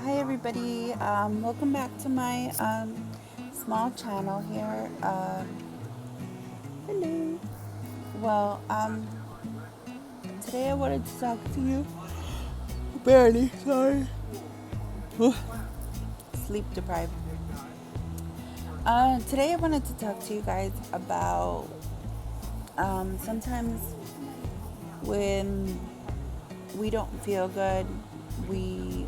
Hi everybody, welcome back to my small channel here. Hello. Well, today I wanted to talk to you. Barely, sorry. Sleep deprived. Today I wanted to talk to you guys about sometimes when we don't feel good, we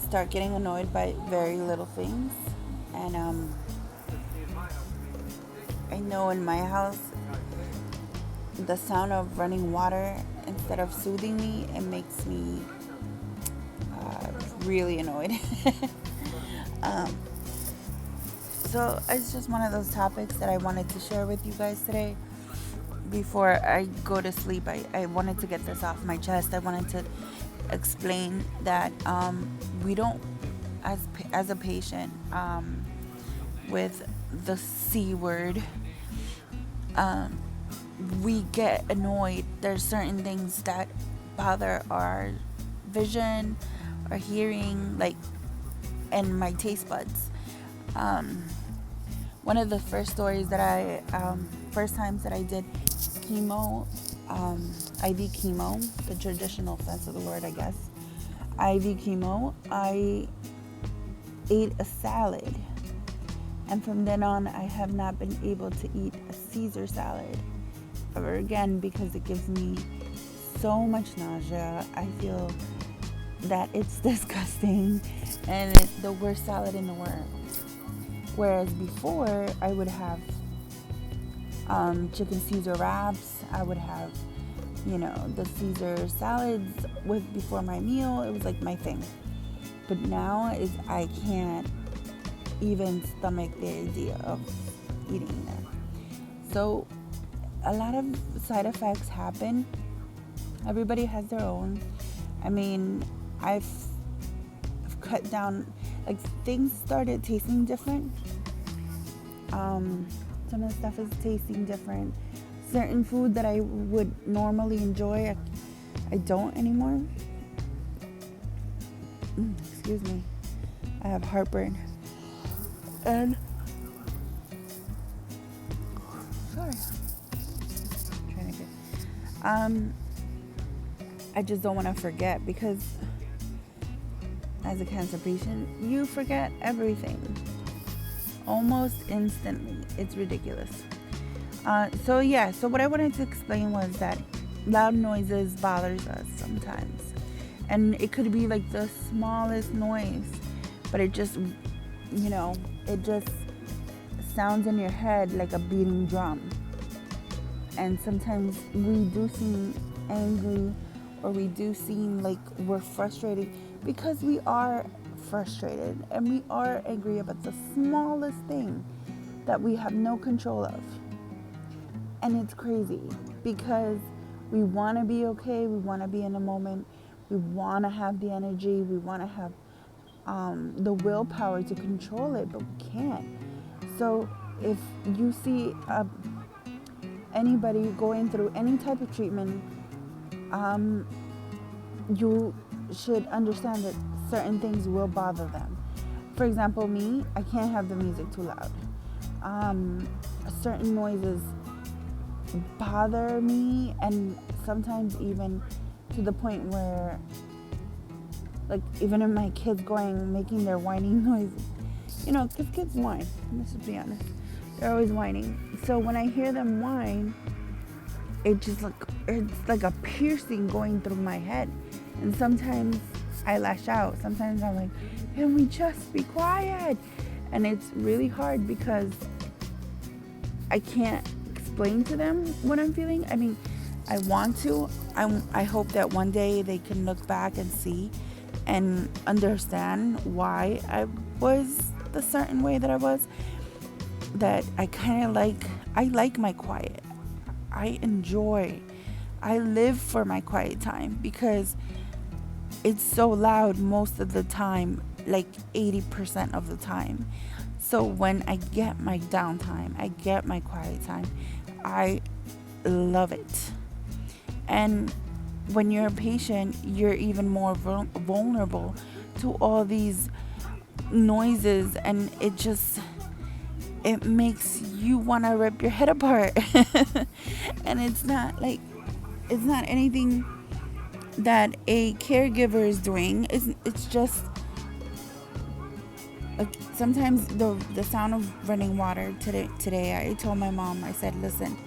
start getting annoyed by very little things. And I know in my house, the sound of running water, instead of soothing me, it makes me really annoyed. um, so it's just one of those topics that I wanted to share with you guys today. Before I go to sleep, I wanted to get this off my chest. I wanted to explain that we don't, as a patient, with the C word, we get annoyed. There's certain things that bother our vision, our hearing, and my taste buds. One of the first first times that I did chemo, IV chemo, the traditional sense of the word, I guess, IV chemo, I ate a salad. And from then on, I have not been able to eat a Caesar salad ever again because it gives me so much nausea. I feel that it's disgusting and it's the worst salad in the world. Whereas before, I would have chicken Caesar wraps. I would have, the Caesar salads before my meal. It was like my thing. But now I can't even stomach the idea of eating them. So a lot of side effects happen. Everybody has their own. I mean, I've cut down, things started tasting different. Some of the stuff is tasting different. Certain food that I would normally enjoy, I don't anymore. Excuse me. I have heartburn. And sorry. Trying to get I just don't want to forget, because as a cancer patient, you forget everything almost instantly. It's ridiculous. So what I wanted to explain was that loud noises bothers us sometimes. And it could be like the smallest noise, but it just sounds in your head like a beating drum. And sometimes we do seem angry, or we do seem like we're frustrated, because we are frustrated and we are angry about the smallest thing that we have no control of. And it's crazy, because we want to be okay, we want to be in a moment, we want to have the energy, we want to have the willpower to control it, but we can't. So if you see anybody going through any type of treatment, you should understand that certain things will bother them. For example, me, I can't have the music too loud. Certain noises bother me, and sometimes even to the point where, even if my kids making their whining noises, because kids whine, let's just be honest, they're always whining. So when I hear them whine, it's like a piercing going through my head. And sometimes I lash out. Sometimes I'm like, can we just be quiet? And it's really hard, because I can't explain to them what I'm feeling. I mean, I want to. I hope that one day they can look back and see and understand why I was the certain way that I was. That I like my quiet. I live for my quiet time, because it's so loud most of the time, like 80% of the time. So when I get my downtime, I get my quiet time, I love it. And when you're a patient, you're even more vulnerable to all these noises, and it makes you want to rip your head apart. And it's not anything that a caregiver is doing. It's just sometimes the sound of running water. Today I told my mom, I said, listen,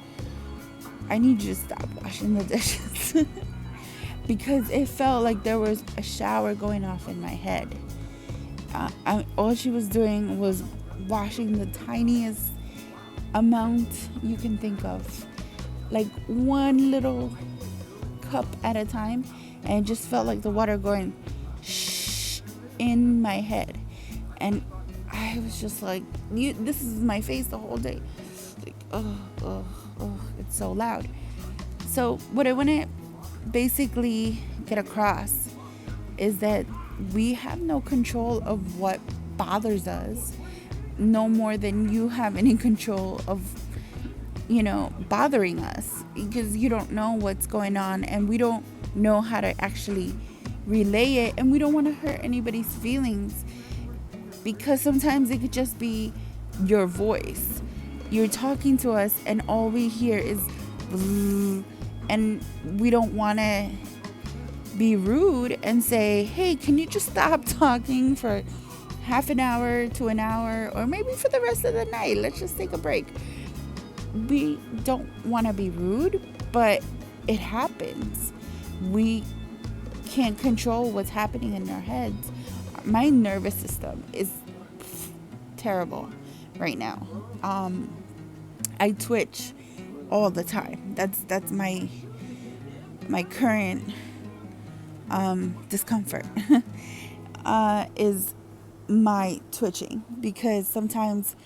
I need you to stop washing the dishes. Because it felt like there was a shower going off in my head. All she was doing was washing the tiniest amount you can think of, like one little cup at a time, and it just felt like the water going shh in my head. And I was just like, this is my face the whole day. Like, oh, it's so loud. So what I want to basically get across is that we have no control of what bothers us, no more than you have any control of, bothering us, because you don't know what's going on, and we don't know how to actually relay it, and we don't want to hurt anybody's feelings, because sometimes it could just be your voice. You're talking to us and all we hear is and we don't want to be rude and say, hey, can you just stop talking for half an hour to an hour, or maybe for the rest of the night? Let's just take a break. We don't want to be rude, but it happens. We can't control what's happening in our heads. My nervous system is terrible right now. I twitch all the time. That's my current discomfort is my twitching, because sometimes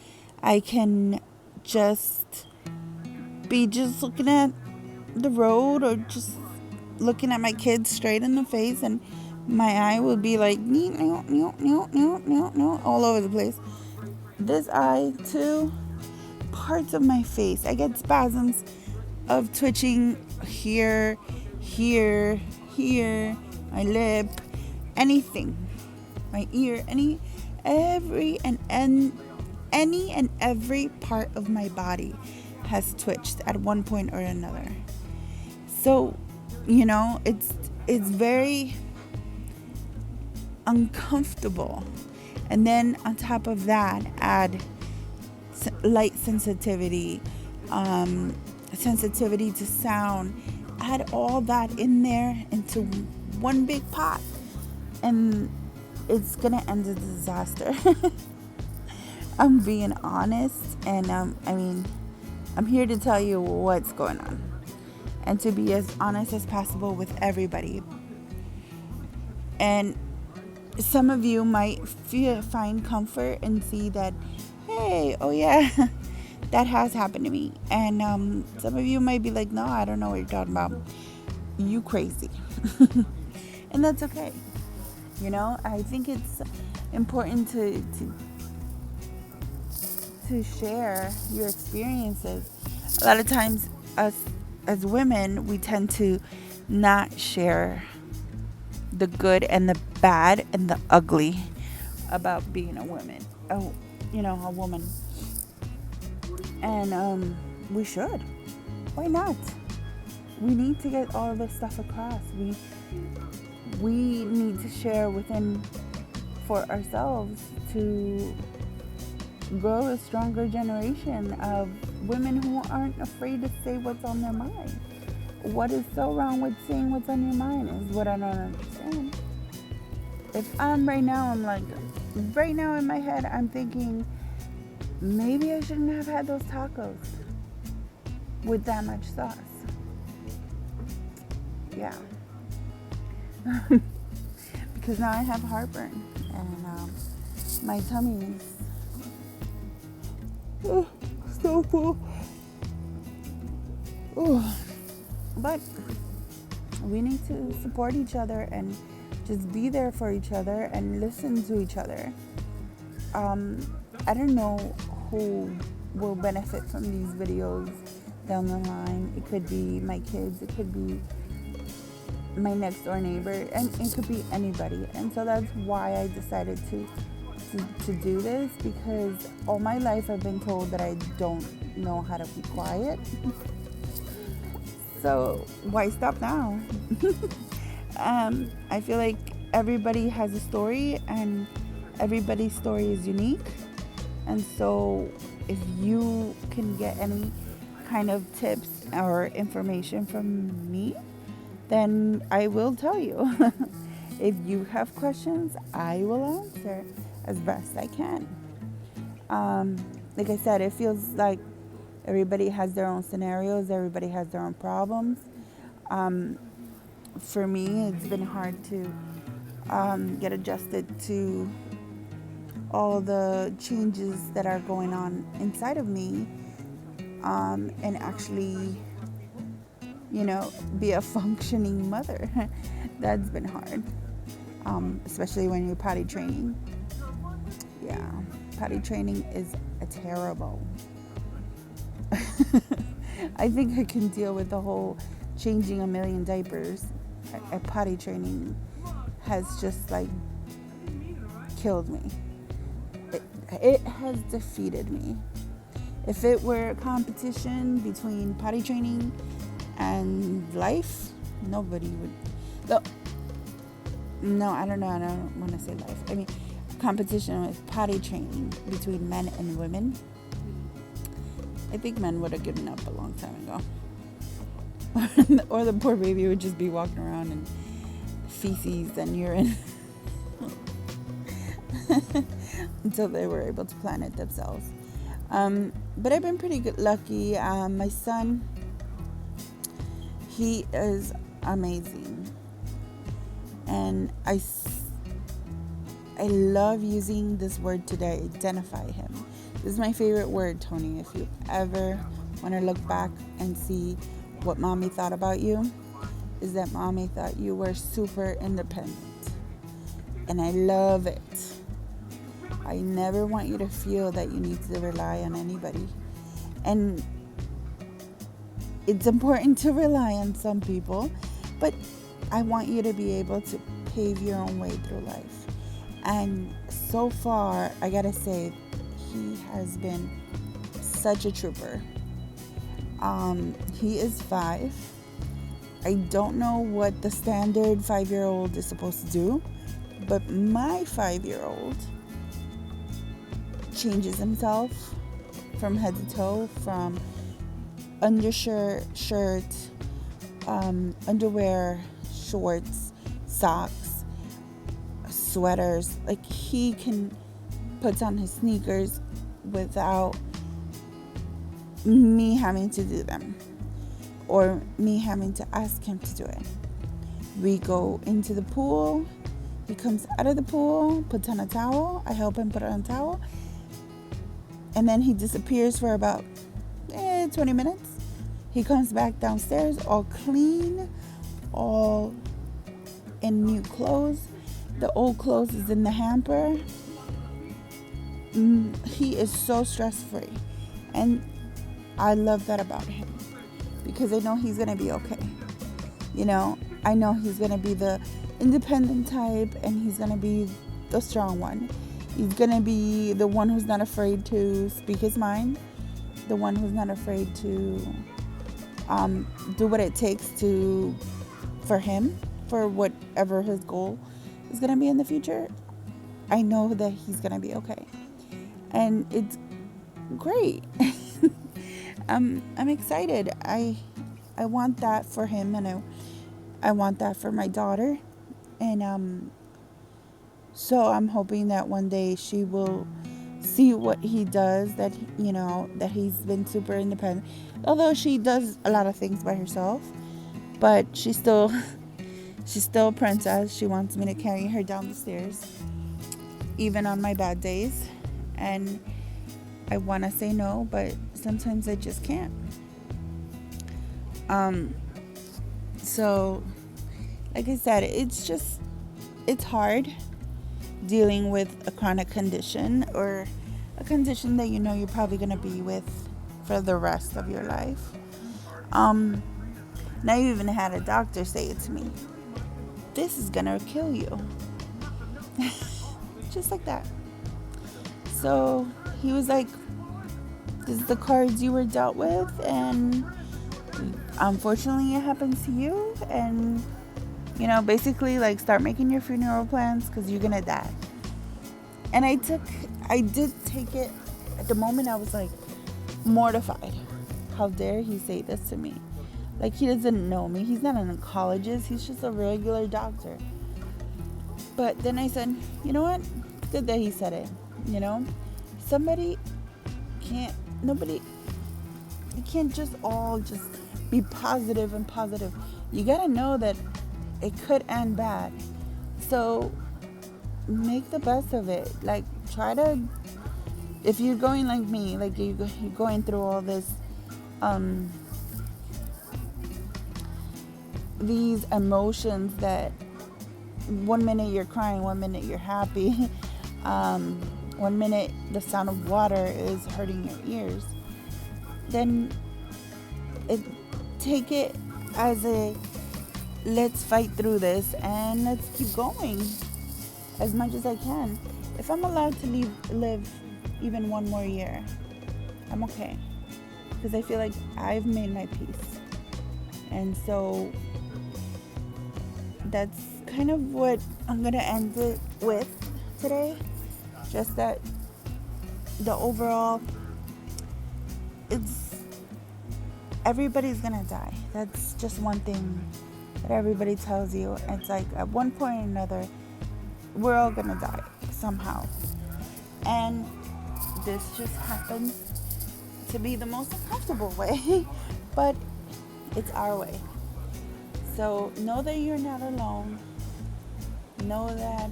I can just be looking at the road, or just looking at my kids straight in the face, and my eye will be like all over the place. This eye too, parts of my face, I get spasms of twitching here, my lip, anything, my ear, any and every part of my body has twitched at one point or another. So, it's very uncomfortable. And then on top of that, add light sensitivity, sensitivity to sound, add all that in there into one big pot, and it's gonna end a disaster. I'm being honest, and I'm here to tell you what's going on, and to be as honest as possible with everybody. And some of you might find comfort and see that, hey, oh yeah, that has happened to me. And some of you might be like, no, I don't know what you're talking about. You crazy. And that's okay. I think it's important to share your experiences. A lot of times, us as women, we tend to not share the good and the bad and the ugly about being a woman. A woman. And we should. Why not? We need to get all this stuff across. We need to share within for ourselves to grow a stronger generation of women who aren't afraid to say what's on their mind. What is so wrong with saying what's on your mind is what I don't understand. If right now in my head, I'm thinking, maybe I shouldn't have had those tacos with that much sauce. Yeah. Because now I have heartburn, and my tummy is so full. But we need to support each other and just be there for each other and listen to each other. I don't know who will benefit from these videos down the line. It could be my kids. It could be my next door neighbor, and it could be anybody. And so that's why I decided to do this, because all my life I've been told that I don't know how to be quiet. So why stop now? I feel like everybody has a story, and everybody's story is unique. And so if you can get any kind of tips or information from me, then I will tell you. If you have questions, I will answer as best I can. Like I said, it feels like everybody has their own scenarios, everybody has their own problems. For me, it's been hard to get adjusted to all the changes that are going on inside of me, and actually, be a functioning mother. That's been hard, especially when you're potty training. Yeah, potty training is terrible. I think I can deal with the whole changing a million diapers. A potty training has just killed me. It has defeated me. If it were a competition between potty training and life, nobody would. No, I don't know. I don't want to say life. I mean, competition with potty training between men and women. I think men would have given up a long time ago. Or the poor baby would just be walking around in feces and urine until they were able to plan it themselves. But I've been pretty lucky. My son, he is amazing. And I love using this word today, identify him. This is my favorite word, Tony. If you ever want to look back and see what mommy thought about you, is that mommy thought you were super independent. And I love it. I never want you to feel that you need to rely on anybody. And it's important to rely on some people, but I want you to be able to pave your own way through life. And so far, I gotta say, he has been such a trooper. He is 5. I don't know what the standard 5-year-old is supposed to do, but my 5-year-old changes himself from head to toe, from undershirt, shirt, underwear, shorts, socks, sweaters. He can put on his sneakers without me having to do them or me having to ask him to do it. We go into the pool. He comes out of the pool, puts on a towel. I help him put on a towel. And then he disappears for about 20 minutes. He comes back downstairs all clean, all in new clothes. The old clothes is in the hamper. He is so stress-free. And I love that about him, because I know he's going to be okay. I know he's going to be the independent type, and he's going to be the strong one. He's going to be the one who's not afraid to speak his mind, the one who's not afraid to do what it takes for him, for whatever his goal is going to be in the future. I know that he's going to be okay. And it's great. I'm excited. I want that for him, and I want that for my daughter. And so I'm hoping that one day she will see what he does, that that he's been super independent. Although she does a lot of things by herself, but she's still a princess. She wants me to carry her down the stairs, even on my bad days. And I want to say no, but sometimes I just can't. So, like I said, it's hard dealing with a chronic condition, or a condition that you're probably going to be with for the rest of your life. Now, I even had a doctor say it to me. this is gonna kill you. Just like that. So he was like, this is the cards you were dealt with, and unfortunately it happens to you, and basically like start making your funeral plans because you're gonna die. And I did take it. At the moment I was like mortified. How dare he say this to me? Like, he doesn't know me. He's not an oncologist. He's just a regular doctor. But then I said, you know what? It's good that he said it. Somebody can't, nobody, you can't just all just be positive and positive. You gotta know that it could end bad. So make the best of it. Like, try to, if you're going like me, like you're going through all this, these emotions that 1 minute you're crying, 1 minute you're happy, 1 minute the sound of water is hurting your ears, then take it as a let's fight through this and let's keep going as much as I can. If I'm allowed to live even 1 more year, I'm okay, because I feel like I've made my peace. And so that's kind of what I'm going to end it with today. Just that the overall, it's everybody's going to die. That's just one thing that everybody tells you. It's like at one point or another, we're all going to die somehow. And this just happens to be the most uncomfortable way, but it's our way. So know that you're not alone. Know that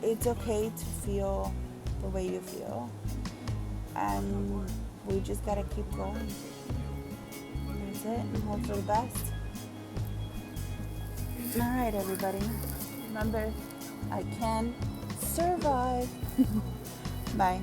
it's okay to feel the way you feel. And we just gotta keep going. That's it, and hope for the best. Alright, everybody. Remember, I can survive. Bye.